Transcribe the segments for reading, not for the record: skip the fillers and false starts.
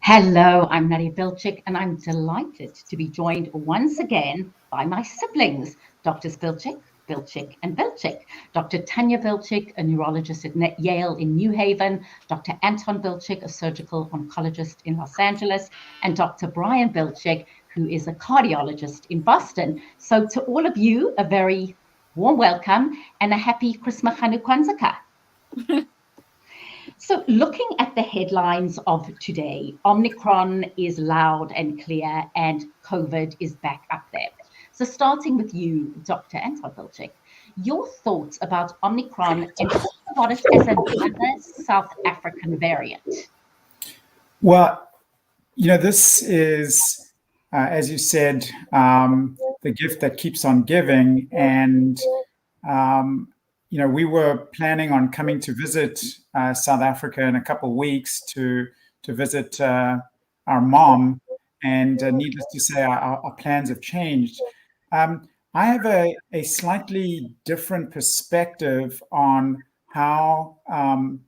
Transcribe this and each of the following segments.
Hello, I'm Nadia Bilchik, and I'm delighted to be joined once again by my siblings, Doctors Bilchik, and Bilchik. Dr. Tanya Bilchik, a neurologist at Yale in New Haven, Dr. Anton Bilchik, a surgical oncologist in Los Angeles, and Dr. Brian Bilchik, who is a cardiologist in Boston. So to all of you, a very warm welcome and a happy Christmas Kwanzaa. So, looking at the headlines of today, Omicron is loud and clear, and COVID is back up there. So, starting with you, Dr. Anton Bilchik, your thoughts about Omicron and about it as another South African variant? Well, this is, as you said, the gift that keeps on giving. And, we were planning on coming to visit South Africa in a couple of weeks to visit our mom. And needless to say, our plans have changed. I have a slightly different perspective on how on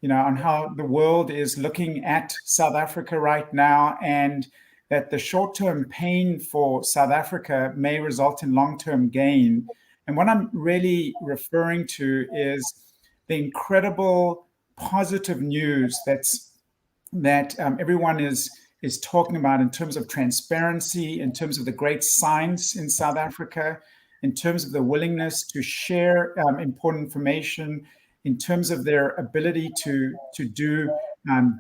how the world is looking at South Africa right now, and that the short-term pain for South Africa may result in long-term gain. And what I'm really referring to is the incredible positive news that everyone is talking about in terms of transparency, in terms of the great science in South Africa, in terms of the willingness to share important information, in terms of their ability to do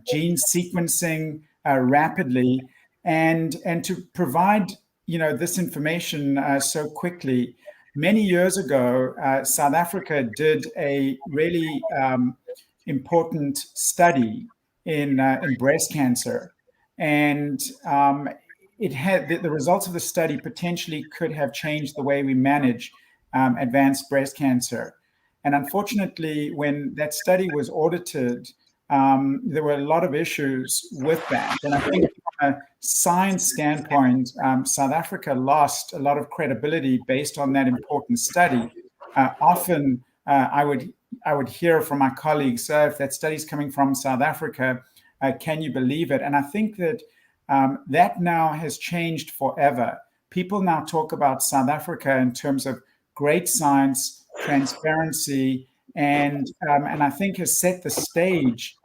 gene sequencing rapidly, and to provide this information so quickly. Many years ago, South Africa did a really important study in breast cancer, and it had the results of the study potentially could have changed the way we manage advanced breast cancer. And unfortunately, when that study was audited, there were a lot of issues with that. And I think from a science standpoint, South Africa lost a lot of credibility based on that important study. Often, I would hear from my colleagues, if that study is coming from South Africa, can you believe it? And I think that that now has changed forever. People now talk about South Africa in terms of great science, transparency, and I think has set the stage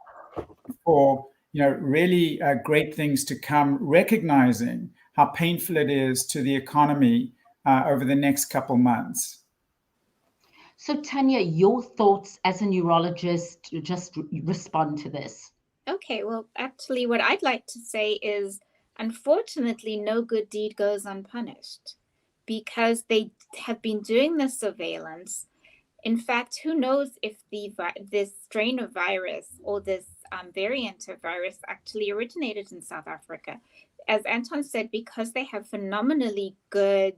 for really great things to come, recognizing how painful it is to the economy over the next couple months. So, Tanya, your thoughts as a neurologist, just respond to this. Okay, well, actually, what I'd like to say is, unfortunately, no good deed goes unpunished, because they have been doing this surveillance. In fact, who knows if this strain of virus or this variant of virus actually originated in South Africa. As Anton said, because they have phenomenally good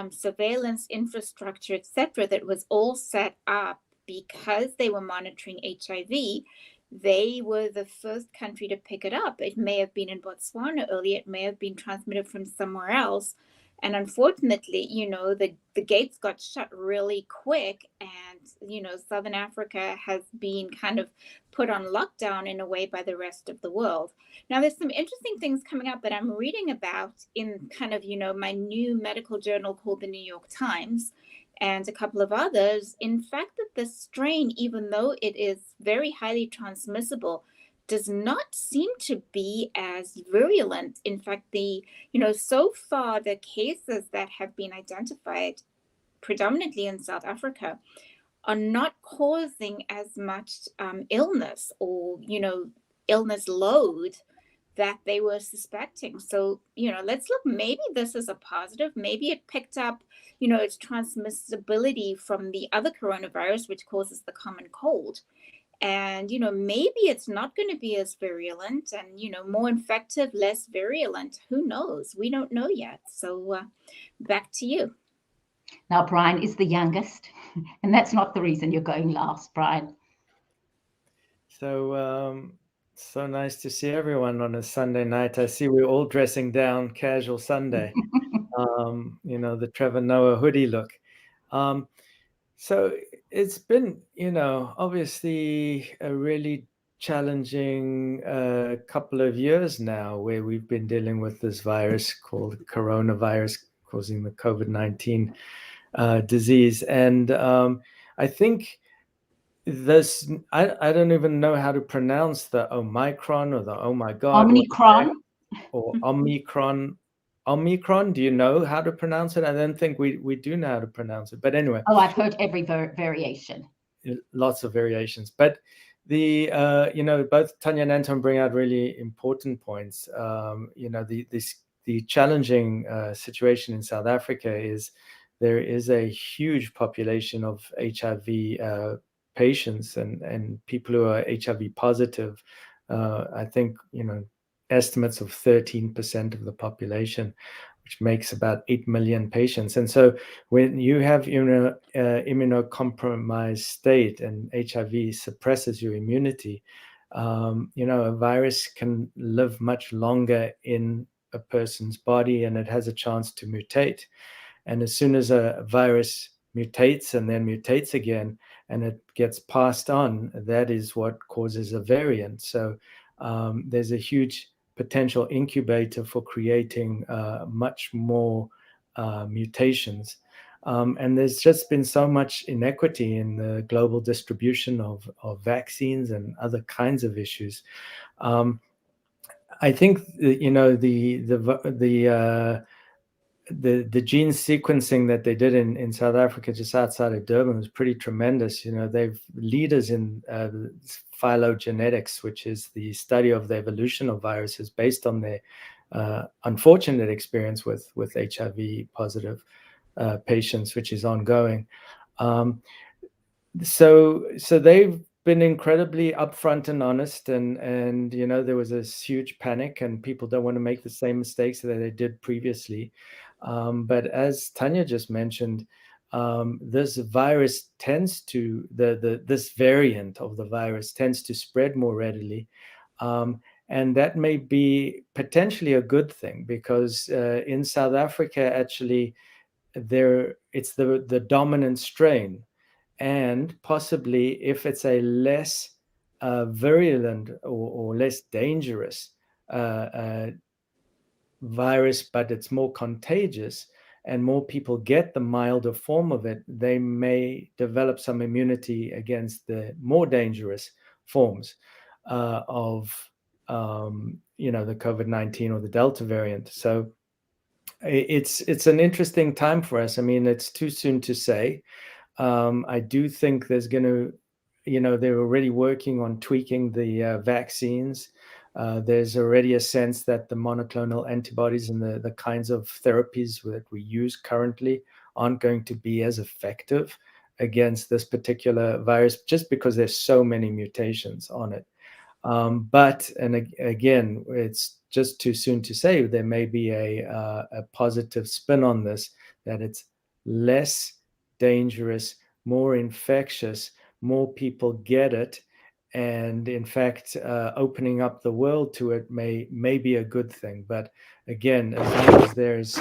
surveillance infrastructure, etc., that was all set up because they were monitoring HIV. They were the first country to pick it up. It may have been in Botswana earlier. It may have been transmitted from somewhere else. And unfortunately, the gates got shut really quick, and, Southern Africa has been kind of put on lockdown in a way by the rest of the world. Now, there's some interesting things coming up that I'm reading about in kind of, my new medical journal called the New York Times, and a couple of others. In fact, that the strain, even though it is very highly transmissible, does not seem to be as virulent. In fact, so far the cases that have been identified predominantly in South Africa are not causing as much illness or, illness load that they were suspecting. So, let's look, maybe this is a positive. Maybe it picked up, its transmissibility from the other coronavirus, which causes the common cold. And, maybe it's not going to be as virulent and, more infective, less virulent. Who knows? We don't know yet. So back to you. Now, Brian is the youngest, and that's not the reason you're going last, Brian. So nice to see everyone on a Sunday night. I see we're all dressing down casual Sunday, the Trevor Noah hoodie look. So it's been, obviously a really challenging couple of years now, where we've been dealing with this virus called coronavirus causing the COVID-19 disease. And I think this, I don't even know how to pronounce the Omicron or the oh my God. Omicron. Or Omicron. Omicron, do you know how to pronounce it? I don't think we do know how to pronounce it. But anyway. Oh, I've heard every variation. Lots of variations. But the, both Tanya and Anton bring out really important points. The challenging situation in South Africa is there is a huge population of HIV patients and people who are HIV positive. I think, estimates of 13% of the population, which makes about 8 million patients. And so when you have immunocompromised state and HIV suppresses your immunity, a virus can live much longer in a person's body, and it has a chance to mutate. And as soon as a virus mutates and then mutates again, and it gets passed on, that is what causes a variant. So there's a huge potential incubator for creating much more mutations. And there's just been so much inequity in the global distribution of vaccines and other kinds of issues. I think the gene sequencing that they did in South Africa, just outside of Durban, was pretty tremendous. They've leaders in phylogenetics, which is the study of the evolution of viruses based on their unfortunate experience with HIV positive patients, which is ongoing. So they've been incredibly upfront and honest, and there was this huge panic, and people don't want to make the same mistakes that they did previously. But as Tanya just mentioned, this virus tends to this variant of the virus tends to spread more readily, and that may be potentially a good thing, because in South Africa, actually, it's the dominant strain. And possibly, if it's a less virulent or less dangerous virus, but it's more contagious and more people get the milder form of it, they may develop some immunity against the more dangerous forms of the COVID-19 or the Delta variant. So it's an interesting time for us. I mean, it's too soon to say. I do think there's going to, they're already working on tweaking the vaccines. There's already a sense that the monoclonal antibodies and the kinds of therapies that we use currently aren't going to be as effective against this particular virus, just because there's so many mutations on it. But again, it's just too soon to say. There may be a positive spin on this, that it's less dangerous, more infectious, more people get it, and in fact, opening up the world to it may be a good thing. But again, as long as there's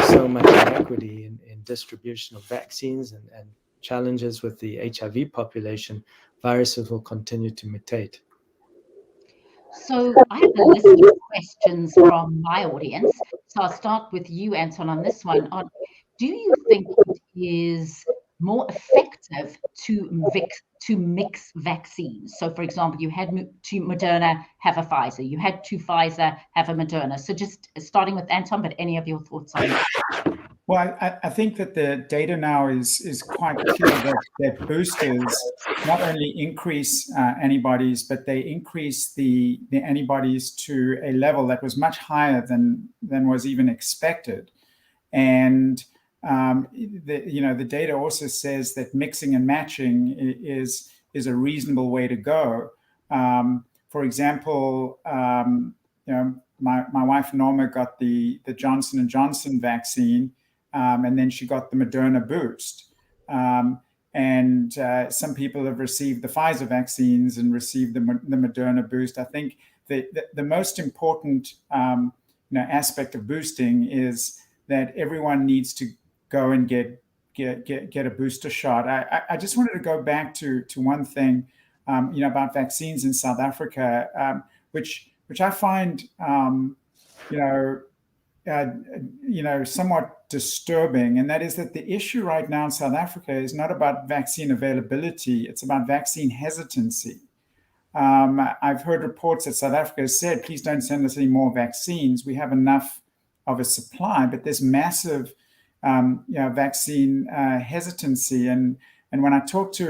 so much inequity in distribution of vaccines and challenges with the HIV population, viruses will continue to mutate. So I have a list of questions from my audience. So I'll start with you, Anton, on this one. Do you think it is more effective to mix vaccines? So, for example, you had two Moderna, have a Pfizer. You had two Pfizer, have a Moderna. So just starting with Anton, but any of your thoughts on that? Well, I think that the data now is quite clear that boosters not only increase antibodies, but they increase the antibodies to a level that was much higher than was even expected. And the data also says that mixing and matching is a reasonable way to go. For example, my wife Norma got the Johnson & Johnson vaccine, and then she got the Moderna boost. And some people have received the Pfizer vaccines and received the Moderna boost. I think the most important aspect of boosting is that everyone needs to go and get a booster shot. I just wanted to go back to one thing. about vaccines in South Africa, which I find, somewhat disturbing. And that is that the issue right now in South Africa is not about vaccine availability; it's about vaccine hesitancy. I've heard reports that South Africa has said, please don't send us any more vaccines. We have enough of a supply, but there's massive vaccine hesitancy. And when I talk to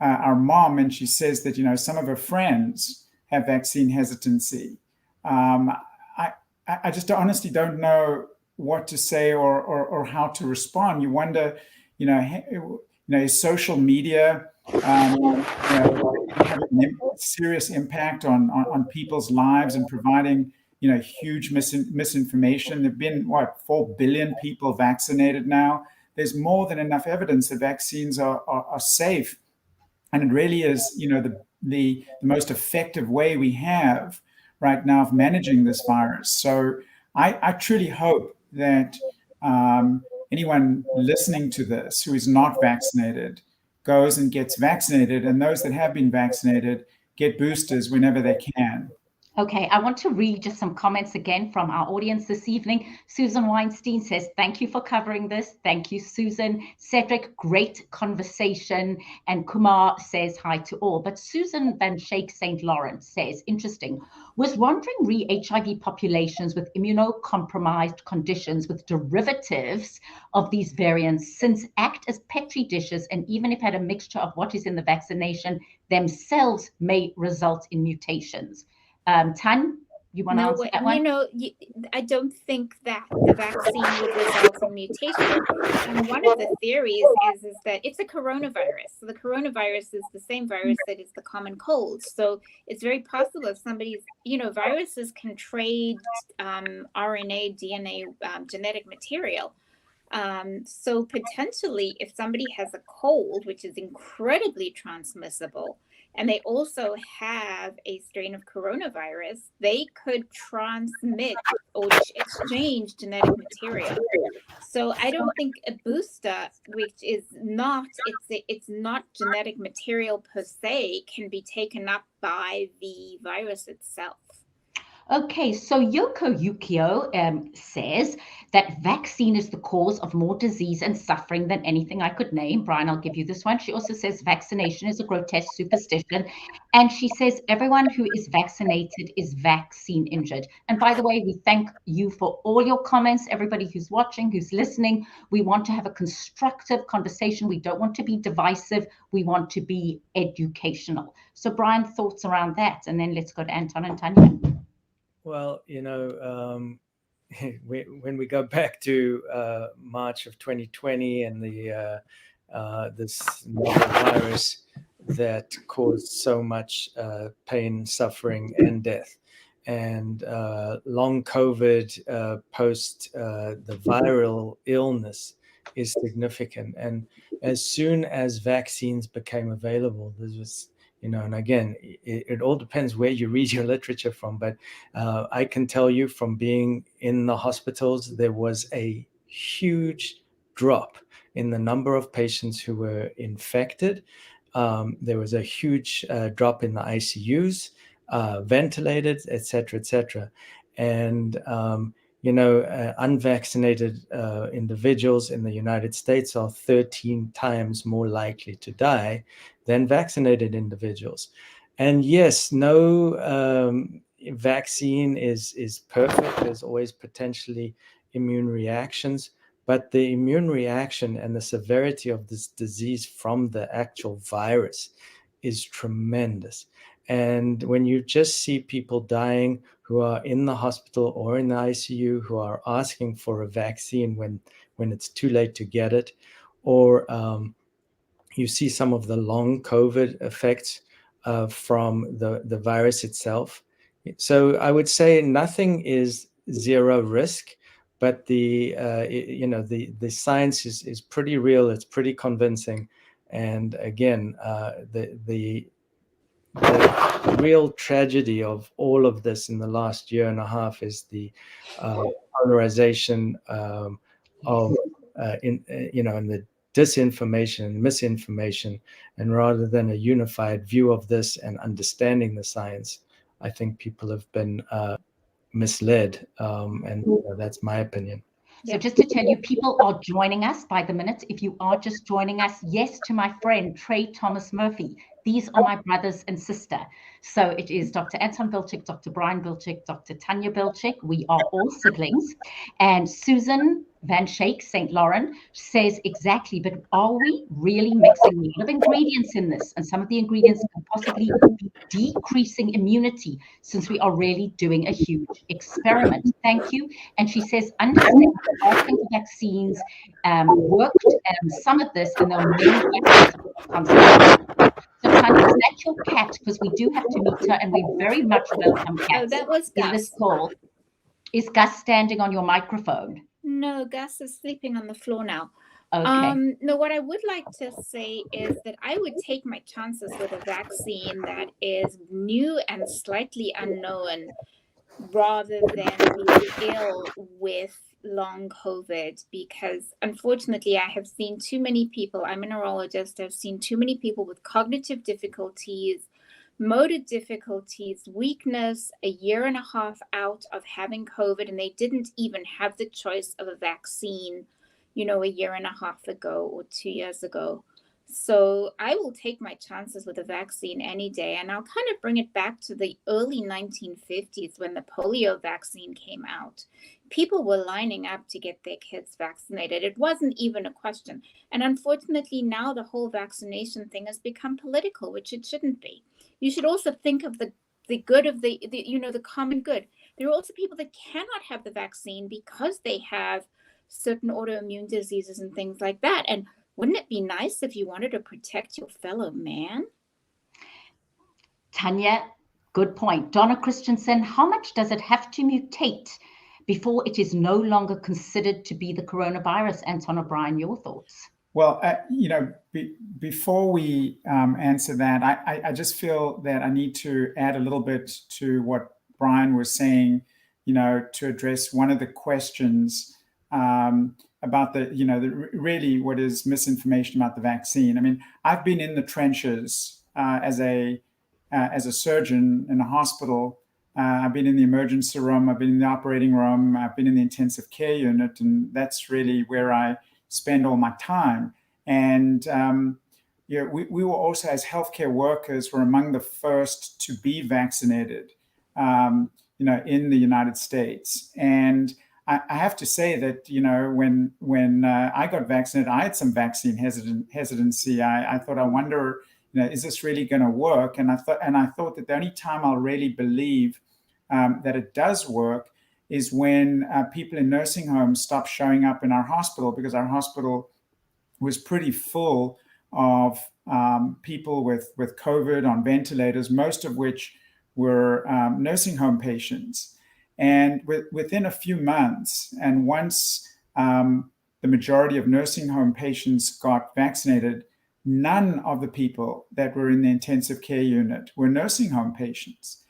our mom, and she says that, some of her friends have vaccine hesitancy, I just honestly don't know what to say or how to respond. You wonder, is social media have a serious impact on people's lives and providing huge misinformation. There've been 4 billion people vaccinated now. There's more than enough evidence that vaccines are safe, and it really is the most effective way we have right now of managing this virus. So I truly hope that anyone listening to this who is not vaccinated goes and gets vaccinated, and those that have been vaccinated get boosters whenever they can. Okay, I want to read just some comments again from our audience this evening. Susan Weinstein says, thank you for covering this. Thank you, Susan. Cedric, great conversation. And Kumar says hi to all. But Susan Van Schaik St. Lawrence says, interesting, was wondering HIV populations with immunocompromised conditions with derivatives of these variants since act as petri dishes, and even if had a mixture of what is in the vaccination themselves may result in mutations. Tanya, you want to answer that one? I don't think that the vaccine would result in mutation. And one of the theories is that it's a coronavirus. So the coronavirus is the same virus that is the common cold. So it's very possible if somebody's, viruses can trade RNA, DNA, genetic material. So potentially if somebody has a cold, which is incredibly transmissible, and they also have a strain of coronavirus, they could transmit or exchange genetic material. So I don't think a booster, which is not, it's not genetic material per se, can be taken up by the virus itself. Okay, so Yoko Yukio says that vaccine is the cause of more disease and suffering than anything I could name. Brian, I'll give you this one. She also says vaccination is a grotesque superstition. And she says everyone who is vaccinated is vaccine injured. And by the way, we thank you for all your comments. Everybody who's watching, who's listening, we want to have a constructive conversation. We don't want to be divisive. We want to be educational. So Brian, thoughts around that? And then let's go to Anton and Tanya. Well, when we go back to March of 2020 and this virus that caused so much pain, suffering, and death, and long COVID post the viral illness is significant. And as soon as vaccines became available, this was and again, it all depends where you read your literature from. But I can tell you from being in the hospitals, there was a huge drop in the number of patients who were infected. There was a huge drop in the ICUs, ventilated, et cetera. And, unvaccinated individuals in the United States are 13 times more likely to die than vaccinated individuals. And yes, no vaccine is perfect. There's always potentially immune reactions, but the immune reaction and the severity of this disease from the actual virus is tremendous. And when you just see people dying who are in the hospital or in the ICU who are asking for a vaccine when it's too late to get it, or you see some of the long COVID effects from the virus itself. So I would say nothing is zero risk, but the science is pretty real. It's pretty convincing. And again, the real tragedy of all of this in the last year and a half is the polarization in the disinformation and misinformation. And rather than a unified view of this and understanding the science, I think people have been misled. And that's my opinion. So just to tell you, people are joining us by the minute. If you are just joining us, yes, to my friend, Trey Thomas Murphy. These are my brothers and sister. So it is Dr. Anton Bilchik, Dr. Brian Bilchik, Dr. Tanya Bilchik. We are all siblings. And Susan Van Shake, St. Lauren, says exactly, but are we really mixing a lot of ingredients in this? And some of the ingredients can possibly be decreasing immunity, since we are really doing a huge experiment. Thank you. And she says, understand, asking for vaccines worked some of this, and there are many So Tanya, is that your cat? Because we do have to meet her, and we very much welcome cats. Oh, that was Gus. In this call. Is Gus standing on your microphone? No, Gus is sleeping on the floor now. Okay. No, what I would like to say is that I would take my chances with a vaccine that is new and slightly unknown, rather than being ill with long COVID, because unfortunately I have seen too many people. I'm a neurologist. I've seen too many people with cognitive difficulties, motor difficulties, weakness, a year and a half out of having COVID, and they didn't even have the choice of a vaccine, a year and a half ago or 2 years ago. So I will take my chances with a vaccine any day. And I'll kind of bring it back to the early 1950s when the polio vaccine came out. People were lining up to get their kids vaccinated. It wasn't even a question. And unfortunately, now the whole vaccination thing has become political, which it shouldn't be. You should also think of the good of the common good. There are also people that cannot have the vaccine because they have certain autoimmune diseases and things like that. And wouldn't it be nice if you wanted to protect your fellow man? Tanya, good point. Donna Christensen, how much does it have to mutate before it is no longer considered to be the coronavirus? Anton or Brian, your thoughts? Well, before we answer that, I just feel that I need to add a little bit to what Brian was saying, to address one of the questions about really what is misinformation about the vaccine. I mean, I've been in the trenches as a surgeon in a hospital. I've been in the emergency room. I've been in the operating room. I've been in the intensive care unit, and that's really where I spend all my time. And we were also, as healthcare workers, were among the first to be vaccinated, in the United States. And I have to say that, when I got vaccinated, I had some vaccine hesitancy. I thought, I wonder, is this really going to work? And I thought that the only time I'll really believe that it does work is when people in nursing homes stop showing up in our hospital, because our hospital was pretty full of people with COVID on ventilators, most of which were nursing home patients. And within a few months, and once the majority of nursing home patients got vaccinated, none of the people that were in the intensive care unit were nursing home patients.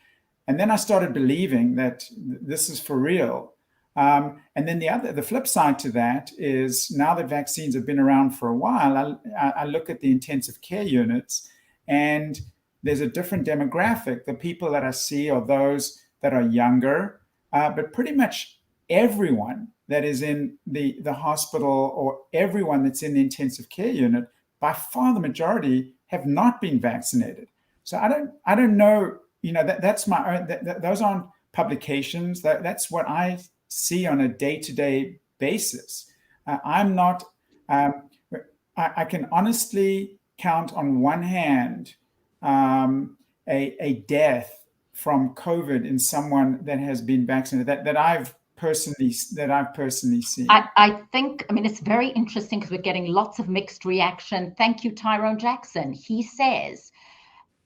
And then I started believing that this is for real. And then the flip side to that is, now that vaccines have been around for a while, I look at the intensive care units, and there's a different demographic. The people that I see are those that are younger, but pretty much everyone that is in the hospital, or everyone that's in the intensive care unit, by far the majority have not been vaccinated. So I don't know, that's my own, those aren't publications. That's what I see on a day-to-day basis. I'm not, I can honestly count on one hand a death from COVID in someone that has been vaccinated that I've personally seen. I think, it's very interesting because we're getting lots of mixed reaction. Thank you, Tyrone Jackson. He says,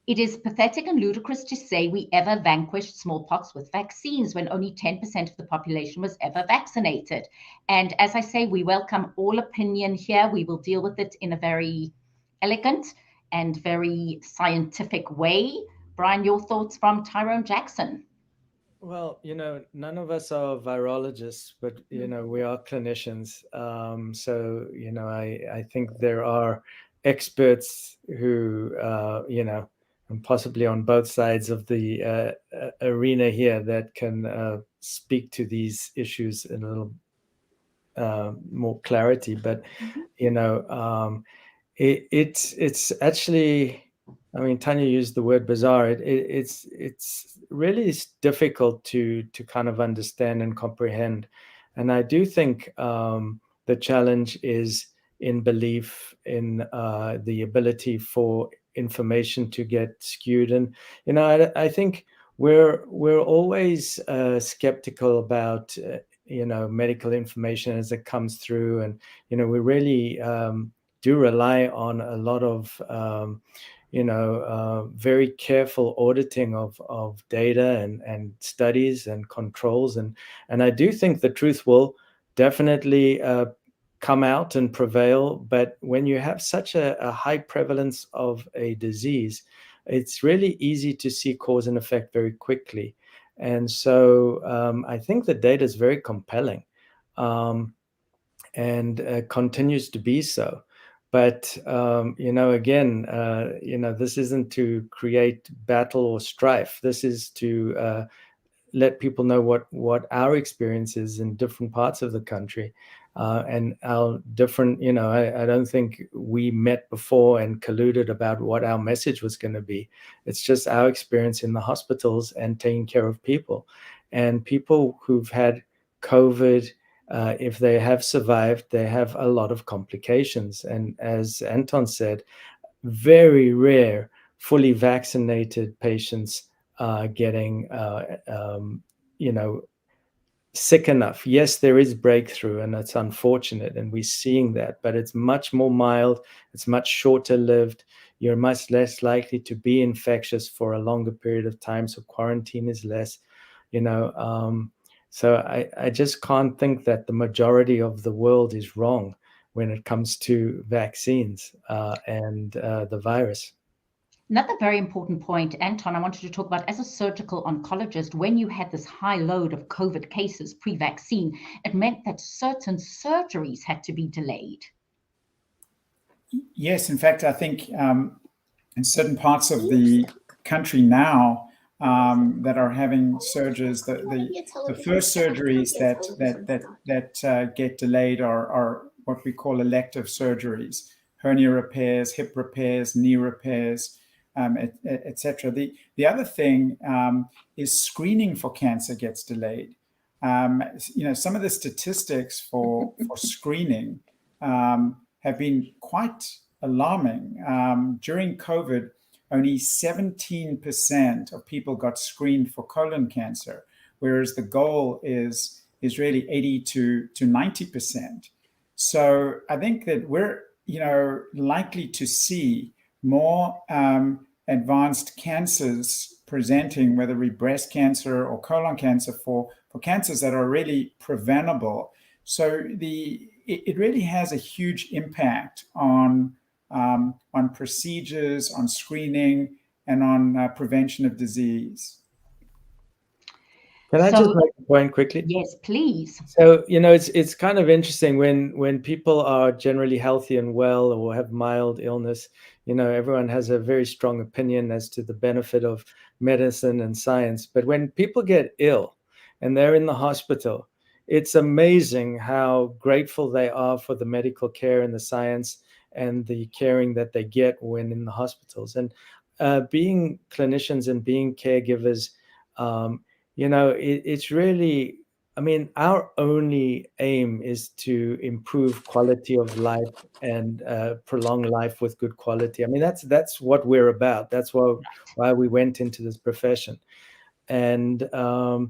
it is pathetic and ludicrous to say we ever vanquished smallpox with vaccines when only 10% of the population was ever vaccinated. And as I say, we welcome all opinion here. We will deal with it in a very elegant and very scientific way. Brian, your thoughts from Tyrone Jackson? Well, none of us are virologists, but we are clinicians. So I think there are experts who and possibly on both sides of the arena here that can speak to these issues in a little more clarity. But it's actually, I mean, Tanya used the word bizarre. It's really difficult to kind of understand and comprehend, and I do think the challenge is in belief in the ability for information to get skewed. And I think we're always skeptical about medical information as it comes through, and we really do rely on a lot of very careful auditing of data and studies and controls, and I do think the truth will definitely come out and prevail. But when you have such a high prevalence of a disease, it's really easy to see cause and effect very quickly. And so I think the data is very compelling, and continues to be so. But again, this isn't to create battle or strife. This is to let people know what our experience is in different parts of the country, and our different. I don't think we met before and colluded about what our message was going to be. It's just our experience in the hospitals and taking care of people, and people who've had COVID. If they have survived, they have a lot of complications. And as Anton said, very rare fully vaccinated patients getting, sick enough. Yes, there is breakthrough, and it's unfortunate, and we're seeing that, but it's much more mild. It's much shorter lived. You're much less likely to be infectious for a longer period of time. So quarantine is less, so I just can't think that the majority of the world is wrong when it comes to vaccines and the virus. Another very important point, Anton, I wanted to talk about, as a surgical oncologist, when you had this high load of COVID cases pre-vaccine, it meant that certain surgeries had to be delayed. Yes, in fact, I think in certain parts of the country now, that are having surgeries, the first surgeries that get delayed are what we call elective surgeries: hernia repairs, hip repairs, knee repairs, etc. The other thing is screening for cancer gets delayed. Some of the statistics for screening have been quite alarming. During COVID, only 17% of people got screened for colon cancer, whereas the goal is really 80 to 90%. So I think that we're likely to see more advanced cancers presenting, whether it be breast cancer or colon cancer, for cancers that are really preventable. So it really has a huge impact on procedures, on screening, and on prevention of disease. Can I just make a point quickly? Yes, please. So, it's kind of interesting when people are generally healthy and well or have mild illness, everyone has a very strong opinion as to the benefit of medicine and science. But when people get ill and they're in the hospital, it's amazing how grateful they are for the medical care and the science and the caring that they get when in the hospitals. And being clinicians and being caregivers, it's really, I mean, our only aim is to improve quality of life and prolong life with good quality. I mean, that's what we're about. That's why we went into this profession. And, so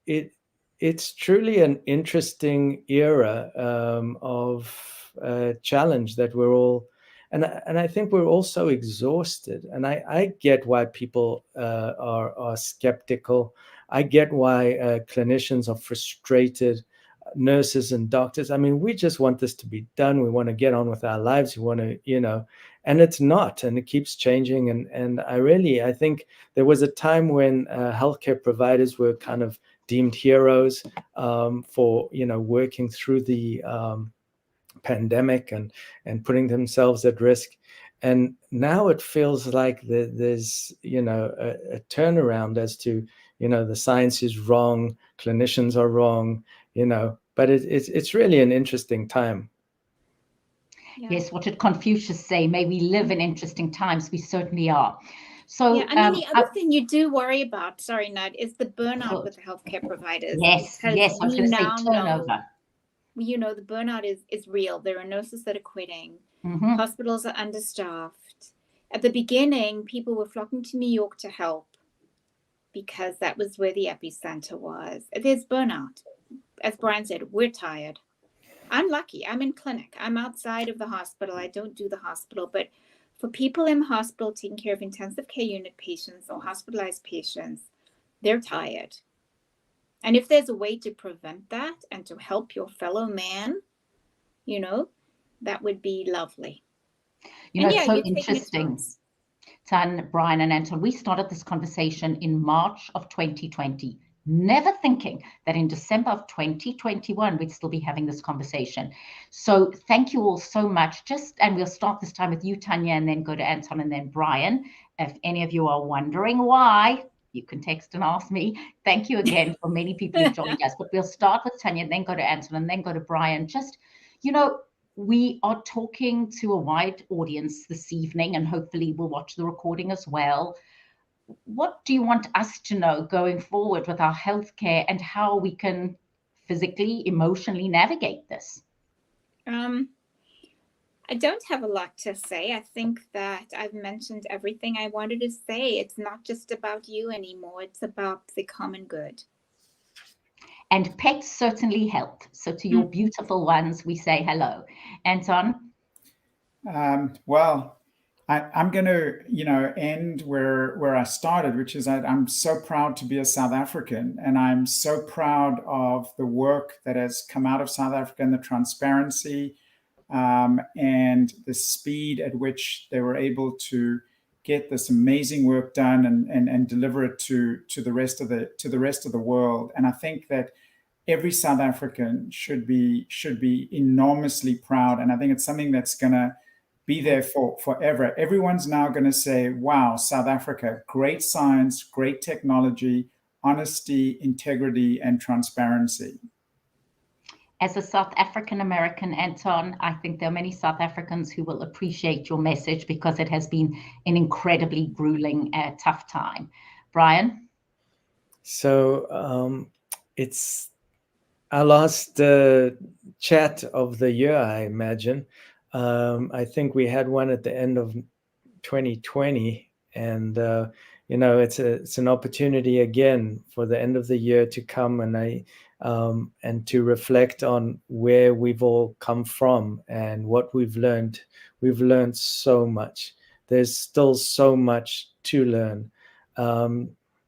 it's truly an interesting era of challenge that we're all, and I think we're also exhausted. And I get why people are skeptical. I get why clinicians are frustrated, nurses and doctors. I mean, we just want this to be done. We want to get on with our lives. We want to, and it's not, and it keeps changing. And I think there was a time when healthcare providers were kind of deemed heroes for working through the pandemic and putting themselves at risk. And now it feels like there's a turnaround as to the science is wrong, clinicians are wrong, but it's really an interesting time. Yeah. Yes, what did Confucius say? May we live in interesting times. We certainly are. So yeah, I mean, the other thing you do worry about, sorry, Nad, is the burnout with the healthcare providers. Yes, I was going to say turnover. The burnout is real. There are nurses that are quitting. Mm-hmm. Hospitals are understaffed. At the beginning, people were flocking to New York to help because that was where the epicenter was. There's burnout. As Brian said, we're tired. I'm lucky. I'm in clinic. I'm outside of the hospital. I don't do the hospital. But for people in the hospital taking care of intensive care unit patients or hospitalized patients, they're tired. And if there's a way to prevent that and to help your fellow man, that would be lovely. It's so interesting. Tan, Brian, and Anton, we started this conversation in March of 2020. Never thinking that in December of 2021, we'd still be having this conversation. So thank you all so much. And we'll start this time with you, Tanya, and then go to Anton and then Brian. If any of you are wondering why, you can text and ask me. Thank you again for many people who've joined us. But we'll start with Tanya, and then go to Anton, and then go to Brian. We are talking to a wide audience this evening, and hopefully we'll watch the recording as well. What do you want us to know going forward with our healthcare and how we can physically, emotionally navigate this? I don't have a lot to say. I think that I've mentioned everything I wanted to say. It's not just about you anymore. It's about the common good. And pets certainly help. So to your beautiful ones, we say hello. Anton? Well, I'm going to, end where I started, which is that I'm so proud to be a South African, and I'm so proud of the work that has come out of South Africa and the transparency and the speed at which they were able to get this amazing work done and deliver it to the rest of the world. And I think that every South African should be enormously proud, and I think it's something that's going to be there for forever. Everyone's now going to say, wow, South Africa, great science, great technology, honesty, integrity, and transparency. As a South African American, Anton, I think there are many South Africans who will appreciate your message because it has been an incredibly grueling, tough time. Brian? So it's our last chat of the year, I imagine. I think we had one at the end of 2020, and it's an opportunity again for the end of the year to come and to reflect on where we've all come from and what we've learned. We've learned so much. There's still so much to learn.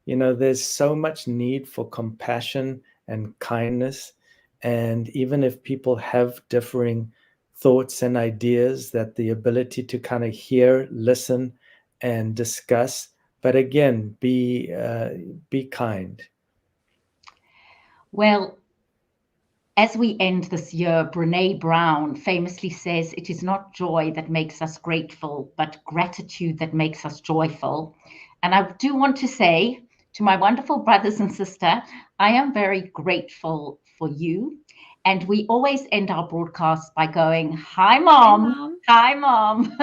There's so much need for compassion and kindness, and even if people have differing thoughts and ideas, that the ability to kind of hear, listen, and discuss, but again, be kind. Well, as we end this year, Brené Brown famously says, it is not joy that makes us grateful, but gratitude that makes us joyful. And I do want to say to my wonderful brothers and sister, I am very grateful for you. And we always end our broadcast by going, hi, Mom. Hi, Mom.